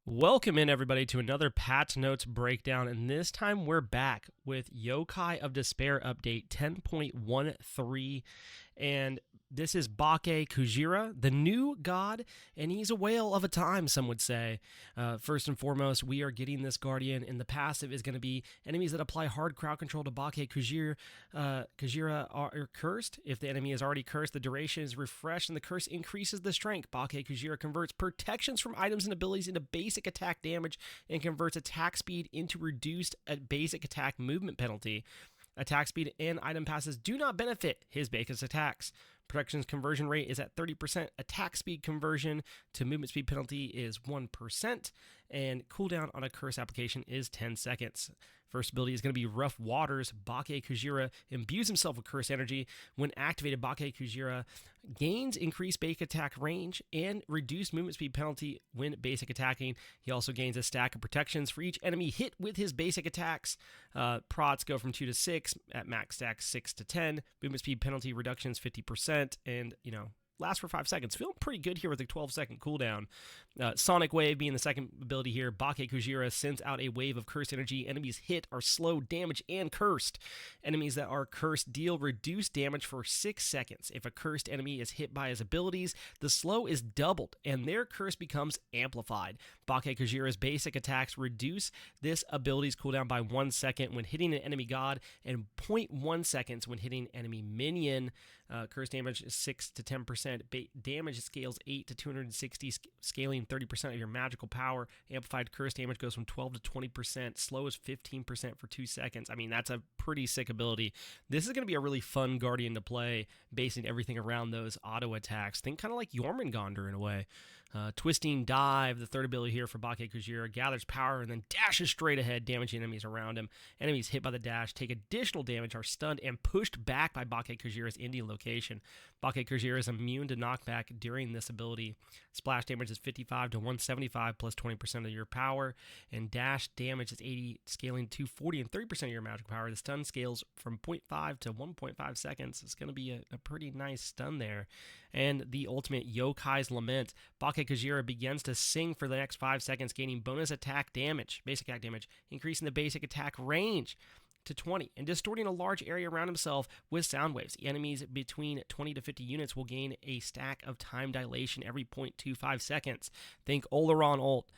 Welcome in, everybody, to another Patch Notes breakdown, and this time we're back with Yokai of Despair update 10.13, and this is Bake Kujira, the new god, and he's a whale of a time, some would say. First and foremost, we are getting this Guardian, and the passive is going to be enemies that apply hard crowd control to Bake Kujira. Kujira are cursed. If the enemy is already cursed, the duration is refreshed, and the curse increases the strength. Bake Kujira converts protections from items and abilities into basic attack damage and converts attack speed into reduced basic attack movement penalty. Attack speed and item passes do not benefit his basic attacks. Protection's conversion rate is at 30%. Attack speed conversion to movement speed penalty is 1%. And cooldown on a curse application is 10 seconds. First ability is going to be Rough Waters. Bake Kujira imbues himself with curse energy. When activated, Bake Kujira gains increased basic attack range and reduced movement speed penalty when basic attacking. He also gains a stack of protections for each enemy hit with his basic attacks. Prots go from 2 to 6, at max stack 6 to 10. Movement speed penalty reductions 50%, and lasts for 5 seconds. Feeling pretty good here with a 12-second cooldown. Sonic Wave being the second ability here. Bake Kujira sends out a wave of cursed energy. Enemies hit are slow, damaged, and cursed. Enemies that are cursed deal reduced damage for 6 seconds. If a cursed enemy is hit by his abilities, the slow is doubled, and their curse becomes amplified. Bake Kujira's basic attacks reduce this ability's cooldown by 1 second when hitting an enemy god, and 0.1 seconds when hitting enemy minion. Curse damage is 6 to 10%. Damage scales 8 to 260, scaling 30% of your magical power. Amplified curse damage goes from 12 to 20%. Slow is 15% for 2 seconds. I mean, that's a pretty sick ability. This is going to be a really fun Guardian to play, basing everything around those auto attacks. Think kind of like Jormungandr in a way. Twisting Dive, the third ability here for Bake Kujira, gathers power and then dashes straight ahead, damaging enemies around him. Enemies hit by the dash take additional damage, are stunned, and pushed back by Bake Kujira's ending location. Bake Kujira is immune to knockback during this ability. Splash damage is 55 to 175 plus 20% of your power, and dash damage is 80, scaling to 40 and 30% of your magical power. The stun scales from 0.5 to 1.5 seconds. It's going to be a pretty nice stun there. And the ultimate Yokai's Lament. Bake Kujira begins to sing for the next 5 seconds, gaining bonus attack damage, basic attack damage, increasing the basic attack range to 20, and distorting a large area around himself with sound waves. Enemies between 20 to 50 units will gain a stack of time dilation every 0.25 seconds. Think Oleron ult,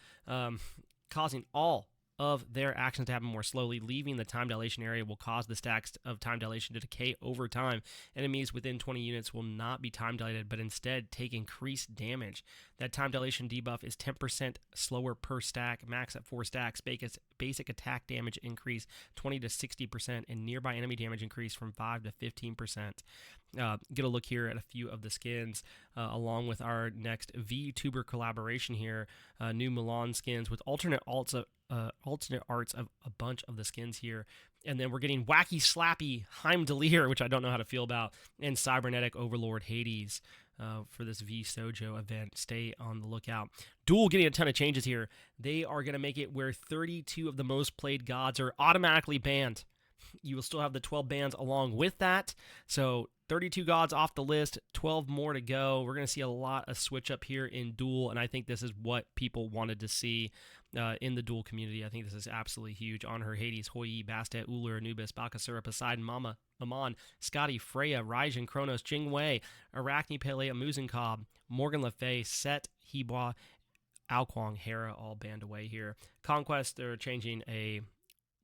causing all of their actions to happen more slowly. Leaving the time dilation area will cause the stacks of time dilation to decay over time. Enemies within 20 units will not be time dilated, but instead take increased damage. That time dilation debuff is 10% slower per stack, max at 4 stacks. Basic attack damage increase 20 to 60%, and nearby enemy damage increase from 5 to 15%. Get a look here at a few of the skins, along with our next VTuber collaboration here. New Milan skins with alternate arts of a bunch of the skins here. And then we're getting Wacky Slappy Heimdallr, which I don't know how to feel about, and Cybernetic Overlord Hades for this V-Sojo event. Stay on the lookout. Duel getting a ton of changes here. They are going to make it where 32 of the most played gods are automatically banned. You will still have the 12 bans along with that. So 32 gods off the list, 12 more to go. We're going to see a lot of switch up here in Duel, and I think this is what people wanted to see in the Duel community. I think this is absolutely huge. On her, Hades, Hoi, Bastet, Ullr, Anubis, Bakasura, Poseidon, Mama, Amon, Scotty, Freya, Raijin, Kronos, Jingwei, Arachne, Pele, Muzenkob, Morgan Le Fay, Set, Heba, Alquang, Hera, all banned away here. Conquest, they're changing a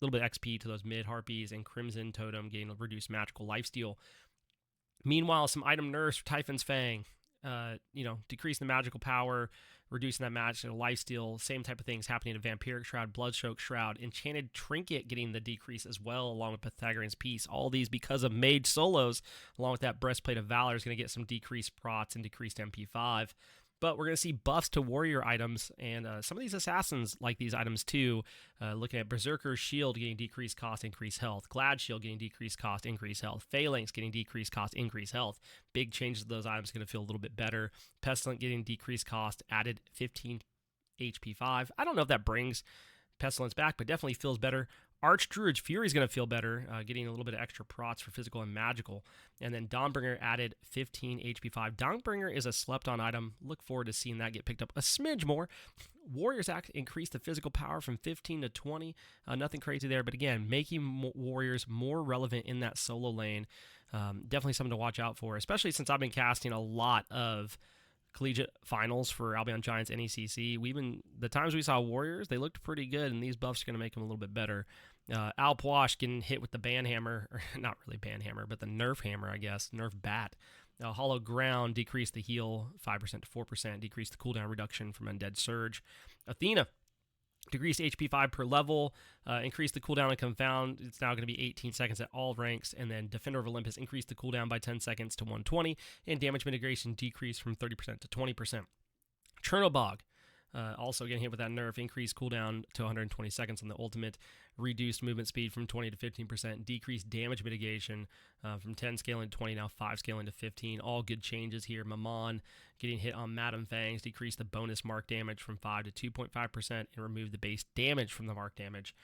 little bit XP to those mid harpies, and Crimson Totem getting a reduced magical lifesteal. Meanwhile, some item nerfs for Typhon's Fang, decreasing the magical power, reducing that magical lifesteal. Same type of things happening to Vampiric Shroud, Bloodstroke Shroud, Enchanted Trinket getting the decrease as well, along with Pythagorean's Peace. All these because of mage solos, along with that Breastplate of Valor is going to get some decreased prots and decreased MP5. But we're going to see buffs to warrior items, and some of these assassins like these items too. Looking at Berserker's Shield getting decreased cost, increased health. Glad Shield getting decreased cost, increased health. Phalanx getting decreased cost, increased health. Big changes to those items, going to feel a little bit better. Pestilent getting decreased cost, added 15 HP5. I don't know if that brings Pestilence back, but definitely feels better. Archdruid's Fury is going to feel better, getting a little bit of extra prots for physical and magical. And then Dawnbringer added 15 HP 5. Dawnbringer is a slept-on item. Look forward to seeing that get picked up a smidge more. Warriors Act increased the physical power from 15 to 20. Nothing crazy there, but again, making Warriors more relevant in that solo lane. Definitely something to watch out for, especially since I've been casting a lot of collegiate finals for Albion Giants NECC. The times we saw Warriors, they looked pretty good, and these buffs are going to make them a little bit better. Alpwash getting hit with the ban hammer, or not really ban hammer, but the Nerf hammer, I guess, Nerf bat. Hollow Ground decreased the heal 5% to 4%, decreased the cooldown reduction from Undead Surge. Athena decreased HP 5 per level, increased the cooldown on Confound. It's now going to be 18 seconds at all ranks. And then Defender of Olympus increased the cooldown by 10 seconds to 120, and damage mitigation decreased from 30% to 20%. Chernobog, also getting hit with that nerf, increased cooldown to 120 seconds on the ultimate, reduced movement speed from 20 to 15%, decreased damage mitigation from 10 scaling to 20, now 5 scaling to 15. All good changes here. Mammon getting hit on Madam Fangs, decreased the bonus mark damage from 5 to 2.5% and removed the base damage from the mark damage.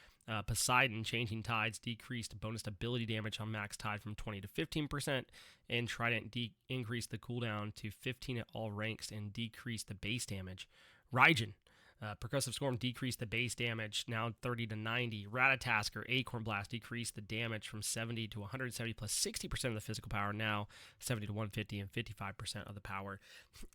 Poseidon, changing tides, decreased bonus ability damage on max tide from 20 to 15%, and Trident increased the cooldown to 15 at all ranks and decreased the base damage. Raijin, Percussive Storm decreased the base damage, now 30 to 90. Ratatasker, Acorn Blast decreased the damage from 70 to 170 plus 60% of the physical power, now 70 to 150 and 55% of the power.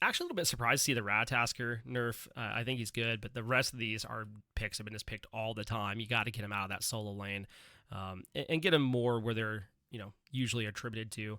Actually, a little bit surprised to see the Ratatasker nerf. I think he's good, but the rest of these are picks have been just picked all the time. You got to get him out of that solo lane and get him more where they're usually attributed to.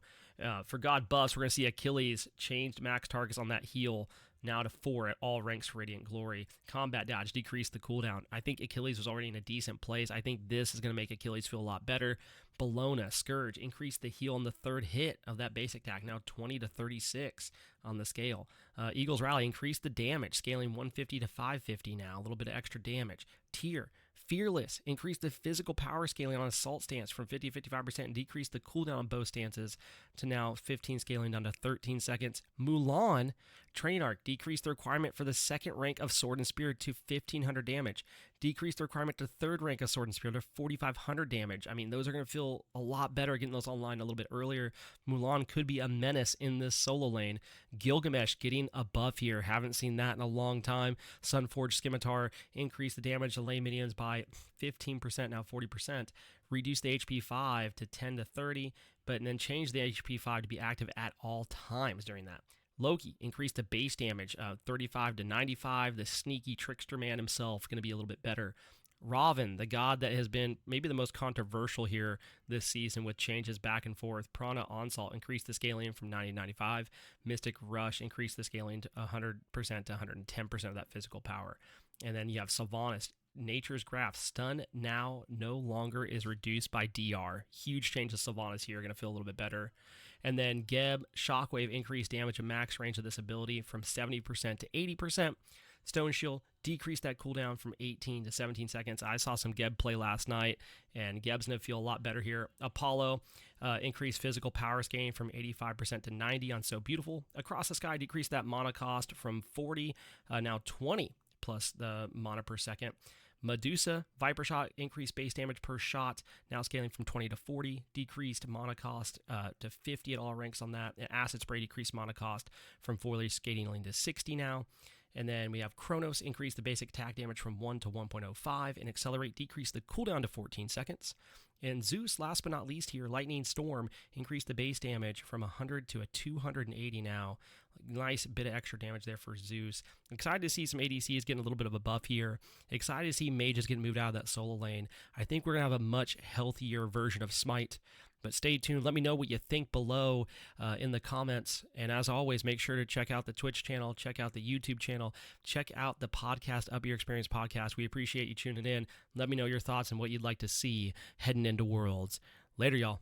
For God buffs, we're going to see Achilles changed max targets on that heal now to 4 at all ranks for Radiant Glory. Combat Dodge decreased the cooldown. I think Achilles was already in a decent place. I think this is going to make Achilles feel a lot better. Bellona, Scourge, increased the heal on the third hit of that basic attack, now 20 to 36 on the scale. Eagle's Rally increased the damage, scaling 150 to 550 now, a little bit of extra damage. Tyr, Fearless, increased the physical power scaling on Assault stance from 50 to 55% and decreased the cooldown on both stances to now 15 scaling down to 13 seconds. Mulan, Train Arc, decreased the requirement for the second rank of Sword and Spear to 1500 damage. Decreased the requirement to third rank of Sword and Spear to 4500 damage. I mean, those are going to feel a lot better getting those online a little bit earlier. Mulan could be a menace in this solo lane. Gilgamesh getting a buff here. Haven't seen that in a long time. Sunforged Scimitar increased the damage to lane minions by 15%, now 40%. Reduced the HP 5 to 10 to 30, but then changed the HP 5 to be active at all times during that. Loki increased the base damage 35 to 95. The sneaky trickster man himself going to be a little bit better. Raven, the god that has been maybe the most controversial here this season with changes back and forth. Prana Onslaught increased the scaling from 90 to 95. Mystic Rush increased the scaling to 100% to 110% of that physical power. And then you have Sylvanas, Nature's Graph. Stun now no longer is reduced by DR. Huge change to Sylvanas here. Going to feel a little bit better. And then Geb, Shockwave increased damage and max range of this ability from 70% to 80%. Stone Shield decreased that cooldown from 18 to 17 seconds. I saw some Geb play last night, and Geb's going to feel a lot better here. Apollo increased physical power scaling from 85% to 90 on So Beautiful. Across the Sky decreased that mana cost from 40, now 20 plus the mana per second. Medusa, Viper Shot, increased base damage per shot, now scaling from 20 to 40, decreased mana cost to 50 at all ranks on that. And Acid Spray decreased mana cost from 40 scaling lane to 60 now. And then we have Chronos, increased the basic attack damage from 1 to 1.05, and Accelerate decreased the cooldown to 14 seconds. And Zeus, last but not least here, Lightning Storm, increased the base damage from 100 to a 280 now. Nice bit of extra damage there for Zeus. Excited to see some ADCs getting a little bit of a buff here. Excited to see mages getting moved out of that solo lane. I think we're going to have a much healthier version of Smite. But stay tuned. Let me know what you think below in the comments. And as always, make sure to check out the Twitch channel, check out the YouTube channel, check out the podcast, Up Your Experience podcast. We appreciate you tuning in. Let me know your thoughts and what you'd like to see heading into Worlds. Later, y'all.